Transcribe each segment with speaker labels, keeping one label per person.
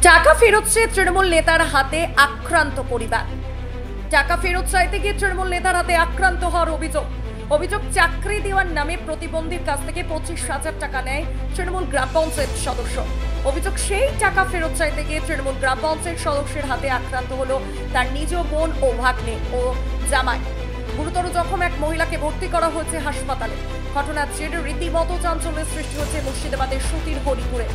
Speaker 1: টাকা ফেরত চেয়ে তৃণমূল নেতার হাতে আক্রান্ত পরিবার। টাকা ফেরত চাইতে গিয়ে তৃণমূল নেতার হাতে আক্রান্ত হওয়ার অভিযোগ চাকরি দেওয়ার নামে প্রতিবন্ধীর কাছ থেকে 25,000 টাকা নেয় তৃণমূল গ্রাম পঞ্চায়েত সদস্য। অভিযোগ সেই টাকা ফেরত চাইতে গিয়ে তৃণমূল গ্রাম পঞ্চায়েত সদস্যের হাতে আক্রান্ত হলো তার নিজ বোন ও ভাগ্নে ও জামাই। গুরুতর জখম এক মহিলাকে ভর্তি করা হয়েছে হাসপাতালে। ঘটনার জেরে রীতিমতো চাঞ্চল্যের সৃষ্টি হচ্ছে মুর্শিদাবাদের সুতির হরিপুরে।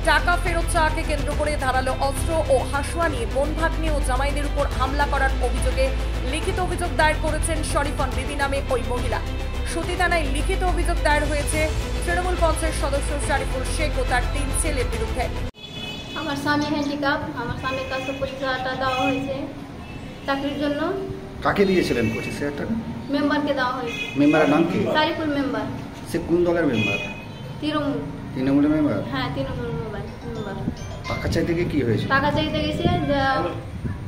Speaker 1: টাকা ফেরত চাওয়াকে কেন্দ্র করে ধারালো অস্ত্র ও হাসুয়া নিয়ে বোন ভাগ্নে ও জামাইদের উপর হামলা করার অভিযোগে লিখিত অভিযোগ দায়ের করেছেন শরীফন বিবি নামে ওই মহিলা। সুতি থানায় লিখিত অভিযোগ দায়ের হয়েছে তৃণমূল পঞ্চায়েত সদস্য শরীফুল শেখ ও তার 3 ছেলের বিরুদ্ধে।
Speaker 2: আমার স্বামী হ্যান্ডিক্যাপ, আমার স্বামীর কাছে 25,000 টাকা দেওয়া হয়েছে চাকরির জন্য।
Speaker 3: কাকে দিয়েছিলেন 25,000 টাকা?
Speaker 2: মেম্বারকে দেওয়া হয়েছে।
Speaker 3: মেম্বারের নাম কি?
Speaker 2: শরীফুল মেম্বার।
Speaker 3: সে কোন দলের মেম্বার? তৃণমূলের মেম্বার?
Speaker 2: হ্যাঁ, তৃণমূল মেম্বার।
Speaker 3: টাকা চাইতে গিয়ে কি হয়েছে?
Speaker 2: টাকা চাইতে গেছে,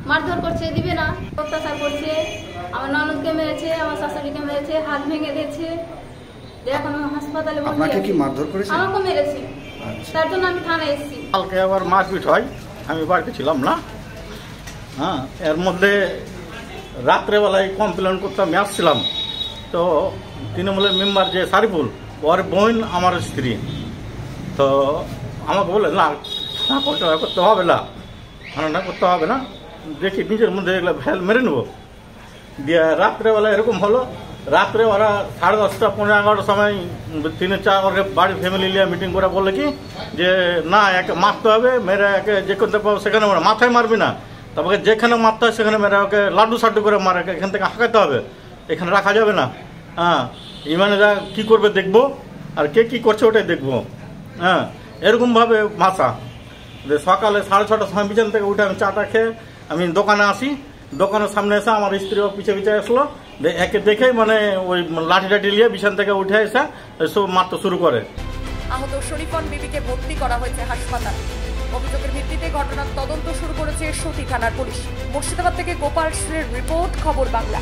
Speaker 2: মারধর করছে, দিবে না, অত্যাচার করছে। আমার ননদকে মেরেছে, আমার শাশুড়িকে মেরেছে, হাত ভেঙে দিয়েছে। এখন হাসপাতালে ভর্তি।
Speaker 3: আপনাকে কি মারধর করেছে?
Speaker 2: আমাকে মেরেছে। তার জন্য আমি থানায় এসেছি।
Speaker 4: কালকে আবার মারপিট হয়, আমি বাড়িতে ছিলাম না। হ্যাঁ, এর মধ্যে রাত্রেবেলায় কমপ্লেন করতে আমি আসছিলাম। তো তৃণমূলের মেম্বার যে শরীফুল, ওর বোন আমার স্ত্রী, তো আমাকে বলে না করতে হবে না, না করতে হবে না, দেখি নিজের মধ্যে এগুলো ভ্যাল মেরে নেবো। দিয়ে রাত্রেবেলা এরকম হলো। রাত্রে ওরা 10:30 পৌনে 11টার সময় 3-4 বাড়ির ফ্যামিলি নিয়ে মিটিং করে বললে কি যে না, একে মারতে হবে, মেরে একে যে করতে পারবো সেখানে মাথায় মারবি না, তারপরে যেখানে মারতে হয় সেখানে মেরে ওকে লাড্ডু সাড্ডু করে মারে, এখান থেকে হাঁকাতে হবে, এখানে রাখা যাবে না। হ্যাঁ, ইমানেরা কী করবে দেখবো, আর কে কী করছে ওটাই দেখবো। হ্যাঁ, এরকমভাবে ভাষা। যে সকালে 6:30টার সময় বিছান থেকে উঠে আমি চাটা খেয়ে আমি দোকানে আসি। দোকানের সামনে এসে আমার স্ত্রীও পিছিয়ে আসলো। একে দেখেই মানে ওই লাঠি টাঠি নিয়ে বিছান থেকে উঠে এসে সব মারতে শুরু করে।
Speaker 1: আহত শরীফন বিবিকে ভর্তি করা হয়েছে হাসপাতালে। অভিযোগের ভিত্তিতে ঘটনার তদন্ত শুরু করেছে সুতি থানার পুলিশ। মুর্শিদাবাদ থেকে গোপাল সেনের রিপোর্ট, খবর বাংলা।